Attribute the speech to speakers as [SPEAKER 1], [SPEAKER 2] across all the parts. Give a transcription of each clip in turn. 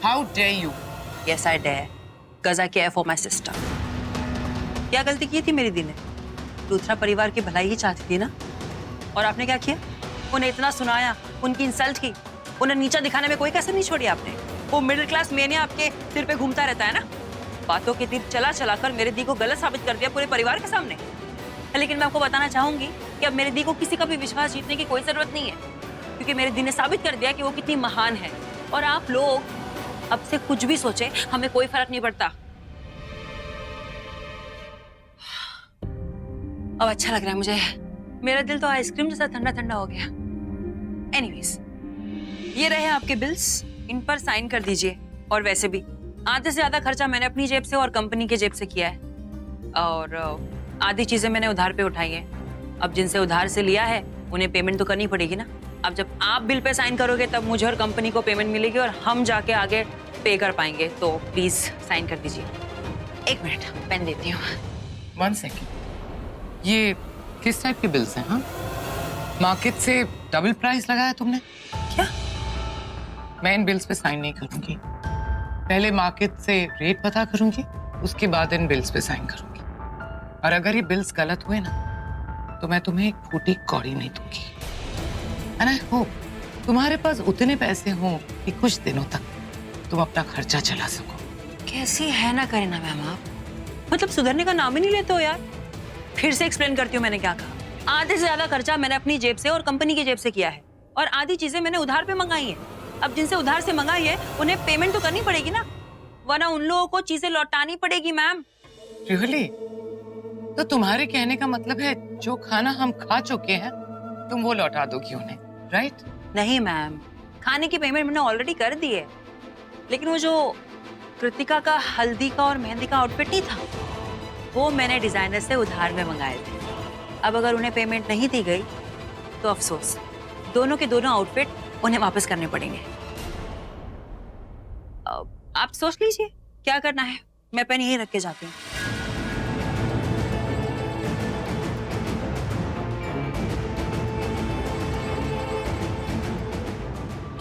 [SPEAKER 1] How dare you?
[SPEAKER 2] Yes I dare, गजा care for my sister. क्या गलती की थी मेरी दी ने? लूथरा परिवार की भलाई ही चाहती थी ना, और आपने क्या किया? उन्हें इतना सुनाया, उनकी इंसल्ट की, उन्हें नीचा दिखाने में कोई कसर नहीं छोड़ी आपने। वो मिडिल क्लास मेनिया आपके सिर पे घूमता रहता है ना, बातों के तीर चला चला कर मेरे दी को गलत साबित कर दिया पूरे परिवार के सामने। लेकिन मैं आपको बताना चाहूंगी कि अब मेरे दी को किसी का भी विश्वास जीतने की कोई जरूरत नहीं है, क्योंकि मेरे दी ने साबित कर दिया कि वो कितनी महान है। और आप लोग अब से कुछ भी सोचे, हमें कोई फर्क नहीं पड़ता। अब अच्छा लग रहा है मुझे, मेरा दिल तो आइसक्रीम जैसा ठंडा ठंडा हो गया। एनीवेज, ये रहे आपके बिल्स, इन पर साइन कर दीजिए। और वैसे भी आधे से ज्यादा खर्चा मैंने अपनी जेब से और कंपनी के जेब से किया है, और आधी चीजें मैंने उधार पे उठाई हैं। अब जिनसे उधार से लिया है उन्हें पेमेंट तो करनी पड़ेगी ना। अब जब आप बिल पे साइन करोगे तब मुझे और कंपनी को पेमेंट मिलेगी और हम जाके आगे पे कर पाएंगे। तो प्लीज साइन कर दीजिए। एक मिनट, पेन देती हूँ।
[SPEAKER 1] 1 सेकेंड, ये किस टाइप के बिल्स हैं? हाँ, मार्केट से डबल प्राइस लगाया तुमने
[SPEAKER 2] क्या?
[SPEAKER 1] मैं इन बिल्स पे साइन नहीं करूंगी। पहले मार्केट से रेट पता करूंगी, उसके बाद इन बिल्स पे साइन करूंगी। और अगर ये बिल्स गलत हुए ना, तो मैं तुम्हें एक फूटी कौड़ी नहीं दूंगी। एंड आई होप तुम्हारे पास उतने पैसे हों कि कुछ दिनों तक तुम अपना खर्चा चला सको।
[SPEAKER 2] कैसी है ना करीना मैम आप, मतलब सुधरने का नाम ही नहीं लेते हो यार। फिर से एक्सप्लेन करती हूँ मैंने क्या कहा। आधे से ज्यादा खर्चा मैंने अपनी जेब से और कंपनी की जेब से किया है, और आधी चीजें मैंने उधार पे मंगाई है। अब जिनसे उधार से मंगाई है उन्हें पेमेंट तो करनी पड़ेगी ना, वरना उन लोगों को चीजें लौटानी पड़ेगी मैम।
[SPEAKER 1] रियली? तो तुम्हारे कहने का मतलब है जो खाना हम खा चुके हैं तुम वो लौटा दोगी उन्हें, राइट?
[SPEAKER 2] नहीं मैम, खाने की पेमेंट मैंने ऑलरेडी कर दी है, लेकिन वो जो कृतिका का हल्दी का और मेहंदी का आउटफिट नहीं था, वो मैंने डिजाइनर से उधार में मंगाए थे। अब अगर उन्हें पेमेंट नहीं दी गई तो अफसोस, दोनों के दोनों आउटफिट उन्हें वापस करने पड़ेंगे। आप सोच लीजिए क्या करना है, मैं पेन यहीं रख के जाती हूँ।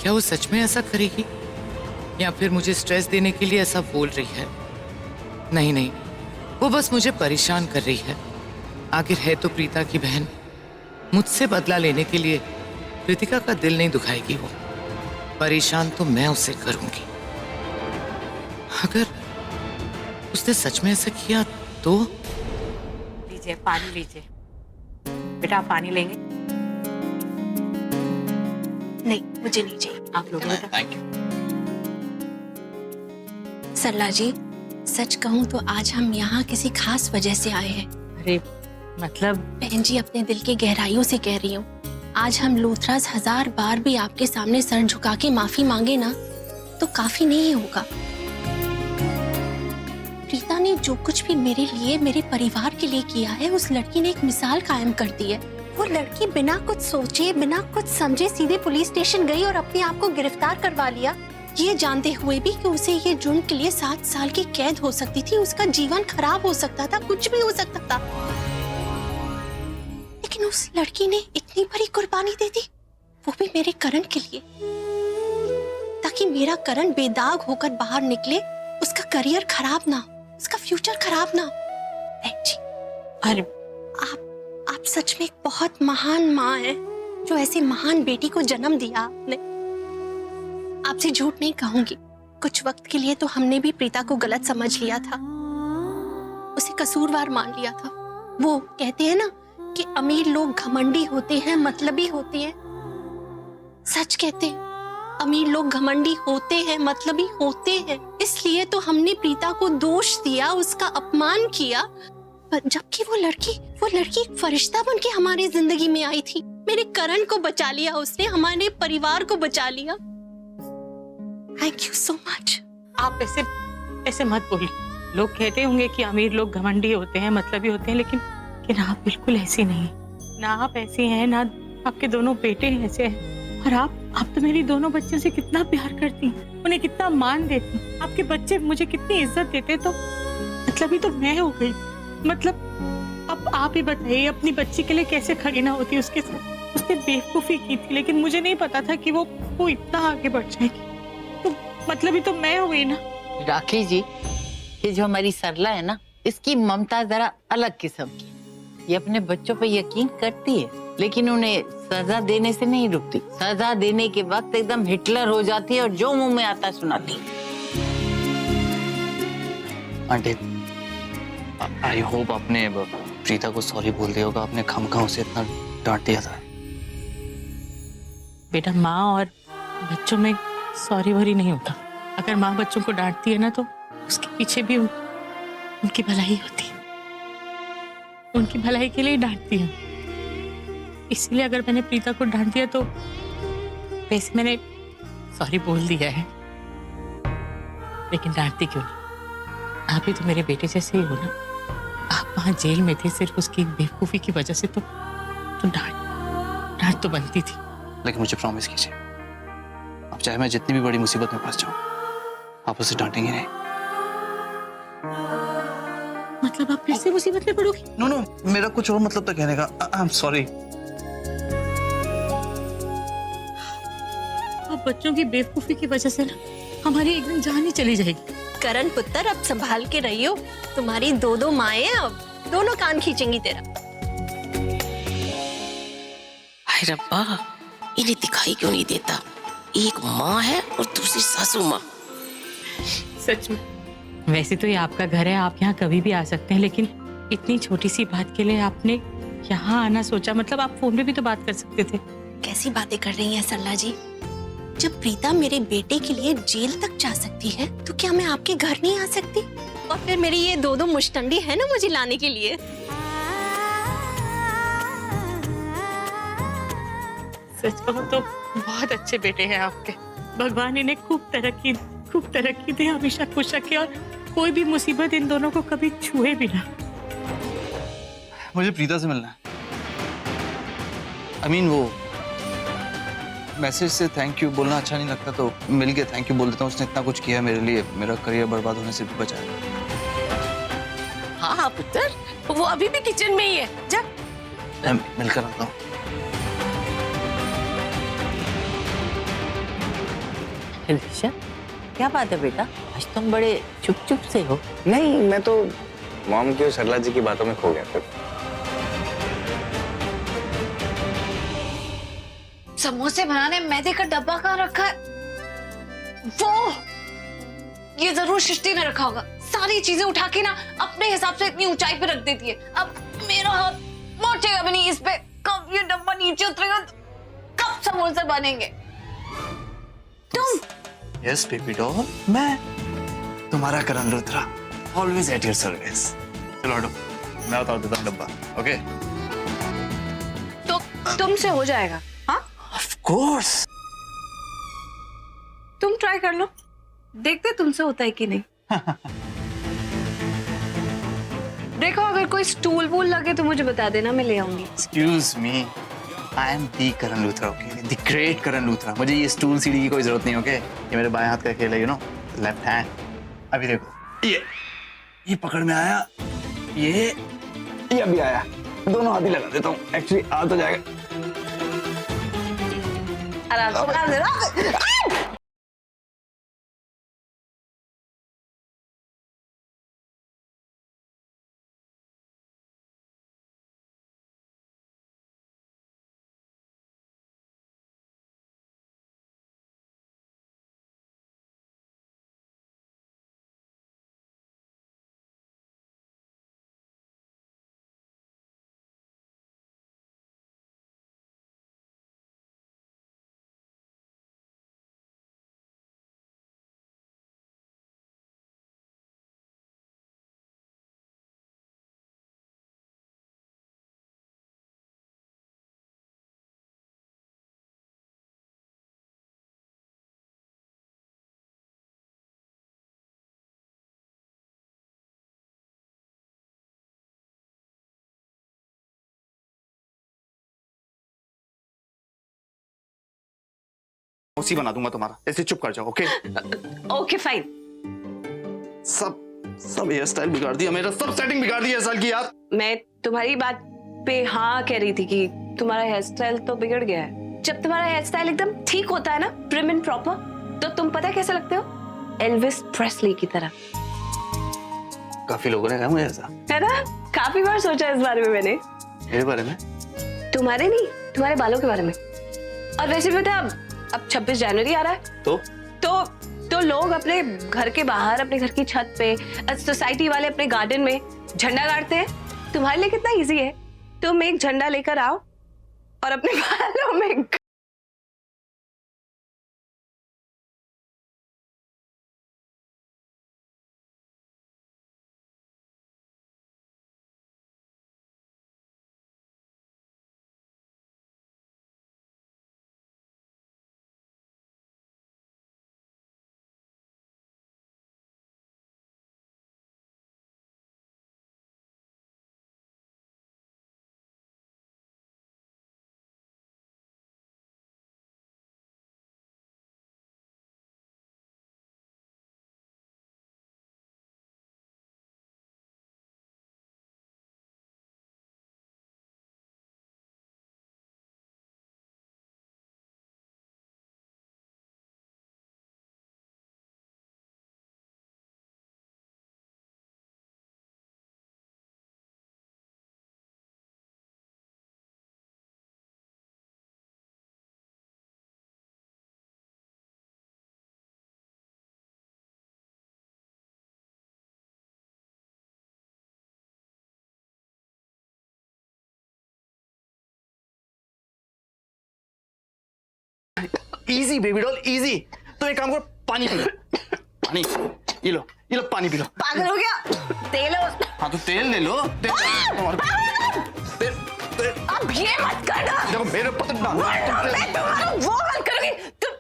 [SPEAKER 1] क्या वो सच में ऐसा करेगी या फिर मुझे स्ट्रेस देने के लिए ऐसा बोल रही है? नहीं नहीं, वो बस मुझे परेशान कर रही है। आखिर है तो प्रीता की बहन, मुझसे बदला लेने के लिए कृतिका का दिल नहीं दुखाएगी वो। परेशान तो मैं उसे करूंगी। अगर उसने सच में ऐसा किया तो?
[SPEAKER 2] लीजिए पानी लीजिए। बेटा आप पानी लेंगे? नहीं मुझे नहीं चाहिए, आप लोग।
[SPEAKER 1] Thank you.
[SPEAKER 3] सरला जी, सच कहूँ तो आज हम यहाँ किसी खास वजह से आए हैं।
[SPEAKER 2] अरे मतलब?
[SPEAKER 3] बहन जी, अपने दिल की गहराइयों से कह रही हूँ, आज हम लूथराज 1000 बार भी आपके सामने सर झुका के माफी मांगे ना तो काफी नहीं होगा। प्रीता ने जो कुछ भी मेरे लिए, मेरे परिवार के लिए किया है, उस लड़की ने एक मिसाल कायम कर दी है। वो लड़की बिना कुछ सोचे, बिना कुछ समझे सीधे पुलिस स्टेशन गई और अपने आप को गिरफ्तार करवा लिया, ये जानते हुए भी कि उसे ये जुर्म के लिए 7 साल की कैद हो सकती थी, उसका जीवन खराब हो सकता था, कुछ भी हो सकता था। लेकिन उस लड़की ने इतनी बड़ी कुर्बानी दे दी, वो भी मेरे करण के लिए, ताकि मेरा करण बेदाग होकर बाहर निकले, उसका करियर खराब ना, उसका फ्यूचर खराब ना। बहन जी,
[SPEAKER 2] अरे
[SPEAKER 3] आप सच में एक बहुत महान माँ है, जो ऐसी महान बेटी को जन्म दिया आपने। आपसे झूठ नहीं कहूंगी, कुछ वक्त के लिए तो हमने भी प्रीता को गलत समझ लिया था, उसे कसूरवार मान लिया था। वो कहते हैं ना कि अमीर लोग घमंडी होते हैं, मतलबी होते हैं। सच कहते हैं, अमीर लोग घमंडी होते हैं, मतलबी होते हैं। इसलिए तो हमने प्रीता को दोष दिया, उसका अपमान किया, पर जबकि वो लड़की एक फरिश्ता बन के हमारी जिंदगी में आई थी। मेरे करण को बचा लिया उसने, हमारे परिवार को बचा लिया। Thank you so much.
[SPEAKER 4] आप ऐसे मत बोलिए। लोग कहते होंगे कि अमीर लोग घमंडी होते हैं, मतलबी होते हैं, लेकिन आप बिल्कुल ऐसी नहीं है। ना आप ऐसी हैं, ना आपके दोनों बेटे ऐसे हैं। और आप तो मेरी दोनों बच्चों से कितना प्यार करती हैं, उन्हें कितना मान देती हैं। आपके बच्चे मुझे कितनी इज्जत देते, तो मतलब ही तो मैं हो गई। मतलब अब आप ही बताइए, अपनी बच्ची के लिए कैसे खड़ी ना होती उसके साथ। उसने बेवकूफी की थी, लेकिन मुझे नहीं पता था कि वो इतना आगे बढ़ जाएगी। तो मतलब ही तो मैं हुई ना।
[SPEAKER 5] राखी जी, ये जो हमारी सरला है ना, इसकी ममता जरा अलग किस्म की। ये अपने बच्चों पे यकीन करती है, लेकिन उन्हें सजा देने से नहीं रुकती। सजा देने के वक्त एकदम हिटलर हो जाती है और जो मुंह में आता सुनाती है।
[SPEAKER 6] आंटी, आई होप आपने प्रीता को सॉरी बोल दिया होगा। आपने खामखा उसे इतना डांट दिया था।
[SPEAKER 4] बेटा, माँ और बच्चों में सॉरी वॉरी नहीं होता। अगर माँ बच्चों को डांटती है ना, तो उसके पीछे भी उनकी भलाई होती है। उनकी भलाई के लिए डांटती है। इसलिए अगर मैंने प्रीता को डांट दिया तो वैसे मैंने सॉरी बोल दिया है, लेकिन डांटती क्यों नहीं? आप ही तो मेरे बेटे जैसे ही हो ना। आप वहां जेल में थे सिर्फ उसकी बेवकूफी की वजह से, तो डांट तो बनती थी।
[SPEAKER 6] लेकिन मुझे प्रॉमिस कीजिए, अब चाहे मैं जितनी भी बड़ी मुसीबत में फंस जाऊं, आप उसे डांटेंगे नहीं।
[SPEAKER 4] मतलब आप फिर से मुसीबत में पड़ोगे?
[SPEAKER 6] नो, मेरा कुछ और मतलब था कहने का। I am sorry.
[SPEAKER 4] अब बच्चों की बेवकूफी की वजह से ना हमारी एक दिन जान ही चली जाएगी।
[SPEAKER 3] करण पुत्र, अब संभाल के रहियो। तुम्हारी दो माएं हैं, अब दोनों कान खींचेंगी तेरा।
[SPEAKER 7] हाय रब्बा, इन्हें दिखाई क्यों नहीं देता? एक माँ है और दूसरी सासू माँ।
[SPEAKER 4] सच में। वैसे तो ये आपका घर है, आप यहाँ कभी भी आ सकते हैं, लेकिन इतनी छोटी सी बात के लिए आपने यहाँ आना सोचा। मतलब आप फोन पे भी तो बात कर सकते थे।
[SPEAKER 3] कैसी बातें कर रही हैं सरला जी? जब प्रीता मेरे बेटे के लिए जेल तक जा सकती है, तो क्या मैं आपके घर नहीं आ सकती? और फिर मेरी ये दो मुश्तंडी है ना मुझे लाने के लिए।
[SPEAKER 4] सच कहूं तो बहुत अच्छे बेटे हैं आपके। भगवान इन्हें खूब तरक्की दे, हमेशा खुश रखे और कोई भी मुसीबत इन दोनों को कभी छुए भी ना।
[SPEAKER 6] मुझे प्रीता से मिलना है। I mean, वो मैसेज से थैंक यू बोलना अच्छा नहीं लगता, तो मिल के थैंक यू बोल देता हूँ। उसने इतना कुछ किया मेरे लिए, मेरा करियर बर्बाद होने से भी बचाया।
[SPEAKER 7] हाँ पुत्र, वो अभी भी किचन में ही है। जा
[SPEAKER 6] मैं मिलकर आता हूँ।
[SPEAKER 5] ऋषभ, क्या बात है बेटा? आज तुम बड़े चुप से हो।
[SPEAKER 8] नहीं, मैं तो मॉम की और सरला जी की बातों में खो गया था।
[SPEAKER 9] समोसे बनाने मैदे का डब्बा कहाँ रखा है? वो ये जरूर सृष्टि ने रखा होगा। सारी चीजें उठा के ना अपने हिसाब से इतनी ऊंचाई पे रख देती है। अब मेरा हाथ पहुंचेगा भी नहीं इस पे। कब ये डब्बा नीचे उतरेगा, कब समोसे बनेंगे? तुम
[SPEAKER 6] यस बेबी डॉल, मैं तुम्हारा Karan Luthra, always at your service. चलो हटो, मैं उतार देता हूँ डब्बा। ओके?
[SPEAKER 9] तो तुमसे हो जाएगा? हाँ,
[SPEAKER 6] ऑफ कोर्स।
[SPEAKER 9] तुम ट्राई कर लो, देखते तुमसे होता है कि नहीं। देखो, अगर कोई स्टूल वूल लगे तो मुझे बता देना, मैं ले आऊंगी।
[SPEAKER 6] Excuse me, I am the Karan Luthra, okay? The great Karan Luthra. मुझे ये स्टूल सीढ़ी की कोई जरूरत नहीं, ओके? ये मेरे बाएं हाथ का खेल है, यू नो, लेफ्ट हैंड। अभी देखो, ये पकड़ में आया, ये अभी आया। दोनों हाथ ही लगा देता हूँ। एक्चुअली आ तो जाएगा।
[SPEAKER 9] आराम से लगा देना।
[SPEAKER 6] उसी बना दूंगा तुम्हारा, ऐसे चुप कर जाओ, ओके?
[SPEAKER 9] Okay fine.
[SPEAKER 6] सब हेयर स्टाइल बिगाड़ दिया मेरा, सब सेटिंग बिगाड़ दी है साल की यार।
[SPEAKER 9] मैं तुम्हारी बात पे हाँ कह रही थी कि तुम्हारा हेयर स्टाइल तो बिगड़ गया है। जब तुम्हारा हेयर स्टाइल एकदम ठीक होता है ना, प्रिम एंड प्रॉपर, तो तुम पता कैसे लगते हो? एल्विस प्रेस्ली की तरह।
[SPEAKER 6] काफी लोगों ने कहा मुझे ऐसा।
[SPEAKER 9] है ना? काफी बार सोचा इस बारे में मैंने।
[SPEAKER 6] मेरे बारे में?
[SPEAKER 9] तुम्हारे नहीं, तुम्हारे बालों के बारे में। और वैसे भी पता है, अब 26 जनवरी आ रहा है तो लोग अपने घर के बाहर, अपने घर की छत पे, सोसाइटी वाले अपने गार्डन में झंडा गाड़ते हैं। तुम्हारे लिए कितना इजी है, तुम एक झंडा लेकर आओ और अपने बालों में
[SPEAKER 6] इजी बेबी डॉल, इजी। तो एक काम करो, पानी पी लो। पानी, ये लो पानी पी लो।
[SPEAKER 9] पागल हो गया? तेल हो?
[SPEAKER 6] हाँ तो तेल ले लो। तेल
[SPEAKER 9] अब ये मत करना।
[SPEAKER 6] देखो मेरे ऊपर तो डालना।
[SPEAKER 9] मैं तुम्हारा वो हाल करूंगी। तुम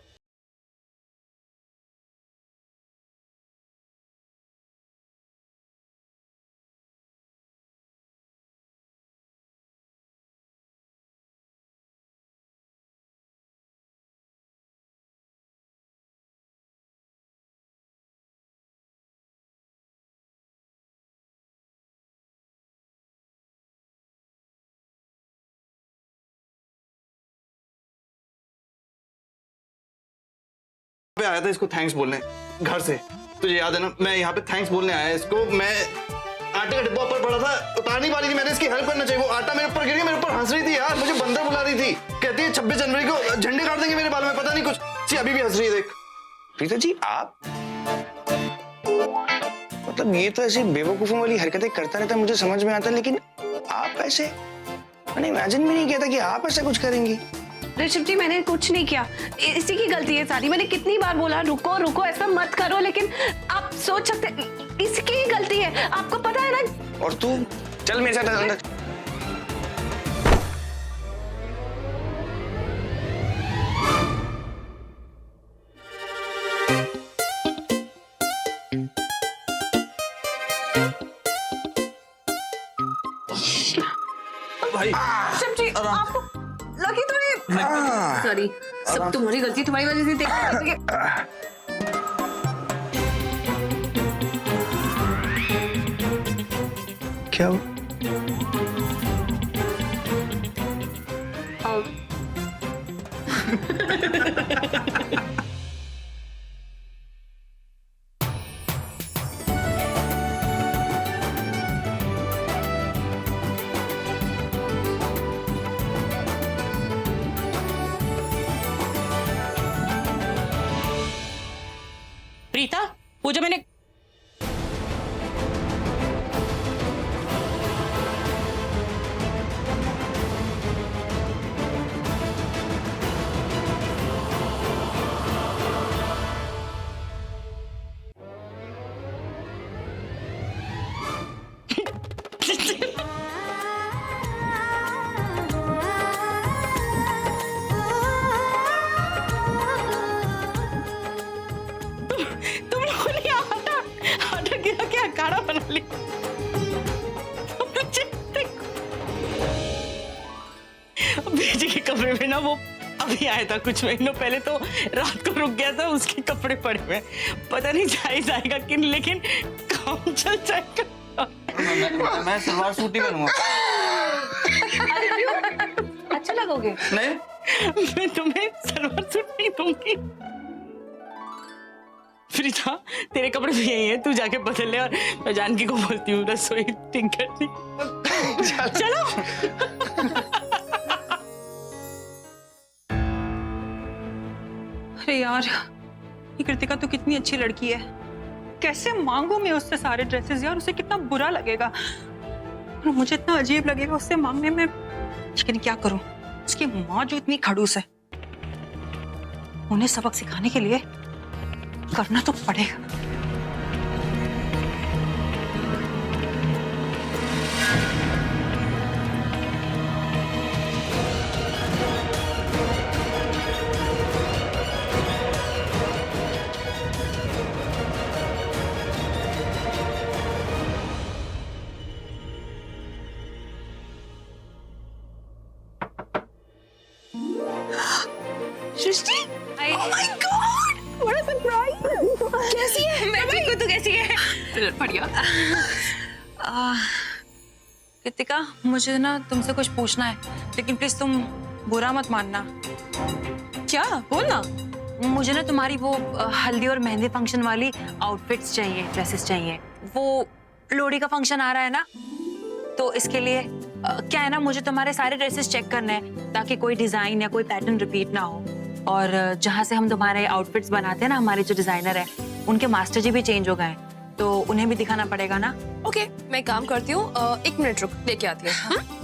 [SPEAKER 6] पे आया था इसको थैंक्स बोलने घर से, तुझे याद है ना? मैं यहाँ पे थैंक्स बोलने आया इसको। मैं आटे का डिब्बा ऊपर पड़ा था, उतार नहीं पा रही थी, मैंने इसकी हेल्प करना चाहिए। वो आटा मेरे ऊपर गिर गया, मेरे ऊपर हंस रही थी यार, मुझे बंदर बुला रही थी। कहती है 26 जनवरी को झंडे काट देंगे मेरे बाल में, पता नहीं कुछ। सी अभी भी हंस रही है, देख।
[SPEAKER 8] प्रीता जी आप, मतलब ये तो ऐसी बेवकूफों वाली हरकतें करता रहता है, मुझे समझ में आता है, लेकिन आप ऐसे, मैंने इमेजिन भी नहीं किया था कि आप ऐसा कुछ करेंगी।
[SPEAKER 9] ऋषभ जी, मैंने कुछ नहीं किया, इसी की गलती है सारी। मैंने कितनी बार बोला रुको रुको, ऐसा मत करो, लेकिन आप सोच सकते इसकी ही गलती है, आपको पता है ना।
[SPEAKER 8] और तू चल मेरे साथ अंदर।
[SPEAKER 6] भाई
[SPEAKER 9] ऋषभ जी, आपको लगी तो नहीं? सॉरी, सब तुम्हारी गलती, तुम्हारी वजह से देख।
[SPEAKER 8] क्या हुआ?
[SPEAKER 4] प्रीता, वो जो मैंने तुम लोगों ने आटा गिरा के अखाड़ा बना लिया। भेजी के कमरे में ना वो अभी आया था कुछ महीनों पहले, तो रात को रुक गया था, उसके कपड़े पड़े हुए। पता नहीं जाएगा कि, लेकिन काम चल जाएगा।
[SPEAKER 6] मैं सलवार सूट ही पहनूंगा।
[SPEAKER 9] अच्छा लगोगे?
[SPEAKER 6] नहीं,
[SPEAKER 4] मैं तुम्हें सलवार सूट नहीं दूंगी। प्रीता तेरे कपड़े भी यही है, तू जाके बदल ले और मैं जानकी को बोलती हूँ रसोई ठीक करती। चलो
[SPEAKER 2] अरे यार, ये कृतिका तो कितनी अच्छी लड़की है, कैसे मांगू मैं उससे सारे ड्रेसेस यार, उसे कितना बुरा लगेगा और मुझे इतना अजीब लगेगा उससे मांगने में। लेकिन क्या करूं, उसकी माँ जो इतनी खड़ूस है, उन्हें सबक सिखाने के लिए करना तो पड़ेगा।
[SPEAKER 9] सृष्टि, oh my God! What a surprise! कैसी है? मैं ठीक हूँ, तू कैसी है? बढ़िया।
[SPEAKER 2] कृतिका, मुझे ना तुमसे कुछ पूछना है, लेकिन प्लीज तुम बुरा मत मानना।
[SPEAKER 9] क्या? बोलना।
[SPEAKER 2] मुझे ना तुम्हारी वो हल्दी और मेहंदी फंक्शन वाली आउटफिट्स चाहिए, ड्रेसेस चाहिए। वो लोहड़ी का फंक्शन आ रहा है ना, तो इसके लिए क्या है ना, मुझे तुम्हारे सारे ड्रेसेस चेक करने हैं ताकि कोई डिजाइन या कोई पैटर्न रिपीट ना हो। और जहाँ से हम तुम्हारे आउटफिट्स बनाते हैं ना, हमारे जो डिजाइनर है, उनके मास्टर जी भी चेंज हो गए हैं, तो उन्हें भी दिखाना पड़ेगा ना।
[SPEAKER 9] ओके, मैं काम करती हूँ, 1 मिनट रुक, लेके आती हूँ।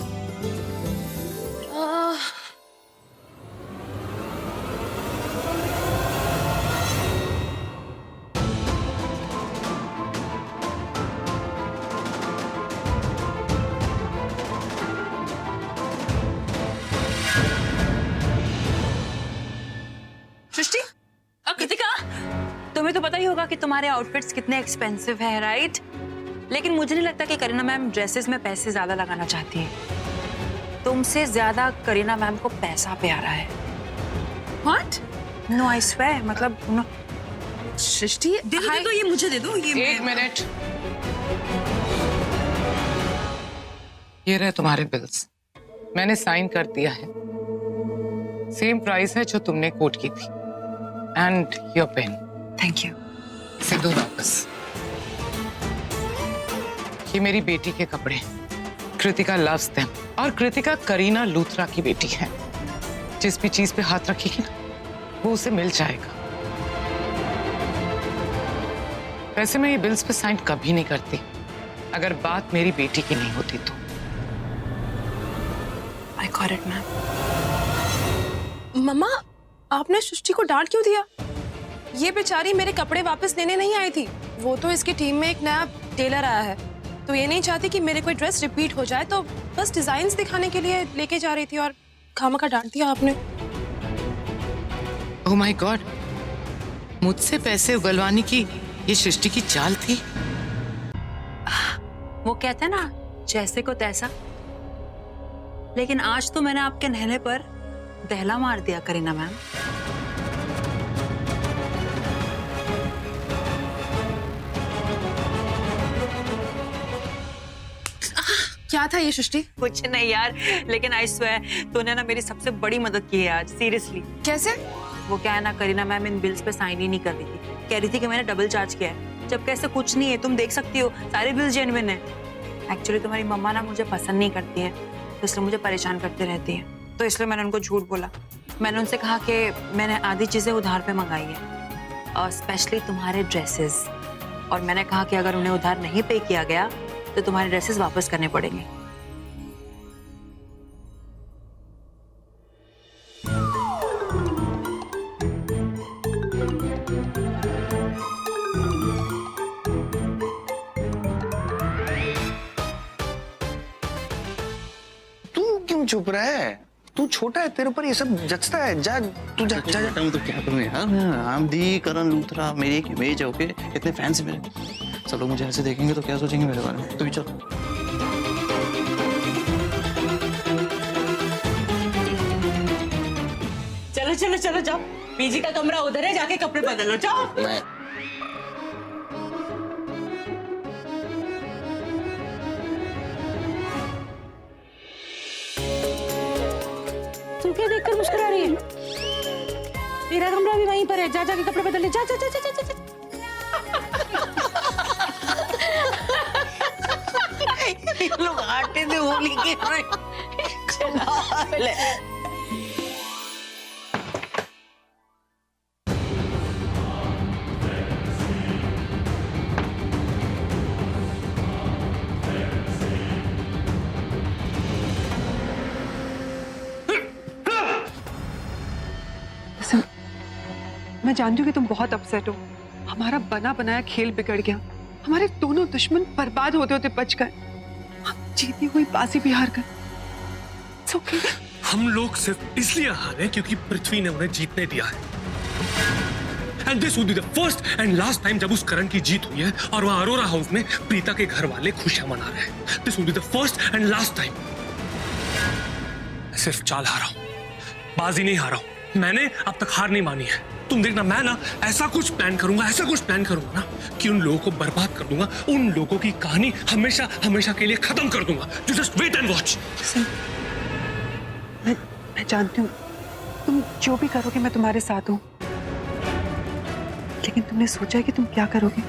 [SPEAKER 9] सृष्टि,
[SPEAKER 2] कृतिका, तुम्हें तो पता ही होगा कि तुम्हारे आउटफिट्स कितने एक्सपेंसिव है, राइट? लेकिन मुझे नहीं लगता कि करीना मैम ड्रेसेस में पैसे ज्यादा लगाना चाहती है। तुमसे ज्यादा करीना मैम को पैसा प्यारा है।
[SPEAKER 9] व्हाट?
[SPEAKER 2] नो, आई स्वेयर, मतलब no।
[SPEAKER 9] सृष्टि, दे दो, ये मुझे दे दो, ये
[SPEAKER 1] 1 मिनट। ये रहे तुम्हारे बिल्स, मैंने साइन कर दिया है। सेम प्राइस है जो तुमने कोट की थी। And your pen.
[SPEAKER 2] Thank you.
[SPEAKER 1] इसे दो वापस। ये मेरी बेटी के कपड़े, कृतिका लव्स देम, और कृतिका करीना लूथरा की बेटी है। जिस भी चीज पे हाथ रखेगी ना, वो उसे मिल जाएगा। वैसे मैं ये बिल्स पे साइन कभी नहीं करती अगर बात मेरी बेटी की नहीं होती तो।
[SPEAKER 2] I got it ma'am.
[SPEAKER 9] मम्मा, आपने सृष्टि को डांट क्यों दिया? ये बेचारी मेरे कपड़े वापस लेने नहीं आई थी। वो तो इसकी टीम में एक नया टेलर आया है, तो ये नहीं चाहती कि मेरे कोई ड्रेस रिपीट हो जाए, तो बस डिजाइन्स दिखाने के लिए लेके जा रही थी और खामखा डांट दिया आपने।
[SPEAKER 1] ओह माय गॉड, मुझसे पैसे उगलवाने की ये सृष्टि की चाल थी।
[SPEAKER 2] वो कहते हैं ना, जैसे को तैसा। लेकिन आज तो मैंने आपके नहले पर दहला मार दिया करीना मैम।
[SPEAKER 9] क्या था ये सृष्टि?
[SPEAKER 2] कुछ नहीं यार, लेकिन आई स्वेयर तूने ना मेरी सबसे बड़ी मदद की है आज, सीरियसली।
[SPEAKER 9] कैसे?
[SPEAKER 2] वो क्या है ना, करीना मैम इन बिल्स पे साइन ही नहीं कर रही थी। कह रही थी कि मैंने डबल चार्ज किया है, जबकि ऐसा कुछ नहीं है। तुम देख सकती हो, सारे बिल्स जेन्युइन है। एक्चुअली तुम्हारी मम्मा ना मुझे पसंद नहीं करती है, तो इसलिए मुझे परेशान करती रहती है, तो इसलिए मैंने उनको झूठ बोला। मैंने उनसे कहा कि मैंने आधी चीजें उधार पे मंगाई है, और स्पेशली तुम्हारे ड्रेसेस। और मैंने कहा कि अगर उन्हें उधार नहीं पे किया गया तो तुम्हारे ड्रेसेस वापस करने पड़ेंगे।
[SPEAKER 8] तू क्यों चुप रहा है? तू छोटा है, तेरे ऊपर ये सब जचता है। जा तू जा जा, जा।
[SPEAKER 6] मैं तो क्या करूं यार, I'm the करण लूथरा, मेरी एक इमेज है, ओके? इतने फैंस हैं मेरे, सब लोग मुझे ऐसे देखेंगे तो क्या सोचेंगे मेरे बारे में? तू भी चल।
[SPEAKER 4] चलो चलो चलो जाओ, पीजी का कमरा उधर है, जाके कपड़े बदलो, जाओ।
[SPEAKER 6] मैं
[SPEAKER 4] तू क्या देखकर मुस्कुरा रही है? तेरा कमरा भी वहीं पर है, जा जाके कपड़े बदल ले, जा जा जा जा जा, जा।
[SPEAKER 5] काटे थे होली के ले।
[SPEAKER 10] मैं जानती हूँ कि तुम बहुत अपसेट हो। हमारा बना बनाया खेल बिगड़ गया, हमारे दोनों दुश्मन बर्बाद होते होते बच गए, हम जीती हुई बाजी भी हार गए। It's okay।
[SPEAKER 11] हम लोग सिर्फ इसलिए हारे क्योंकि पृथ्वी ने उन्हें जीतने दिया है। And this would be the first and last time जब उस करण की जीत हुई है और वहां अरोरा हाउस में प्रीता के घर वाले खुशियां मना रहे हैं। This would be the first and last time। मैं सिर्फ चाल हारा हूं, बाजी नहीं हारा हूं। मैंने अब तक हार नहीं मानी है। तुम देखना, मैं ना ऐसा कुछ प्लान करूंगा ना कि उन लोगों को बर्बाद कर दूंगा, उन लोगों की कहानी हमेशा हमेशा के लिए खत्म कर दूंगा। You just wait and watch।
[SPEAKER 10] मैं जानती हूँ तुम जो भी करोगे मैं तुम्हारे साथ हूँ, लेकिन तुमने सोचा है कि तुम क्या करोगे?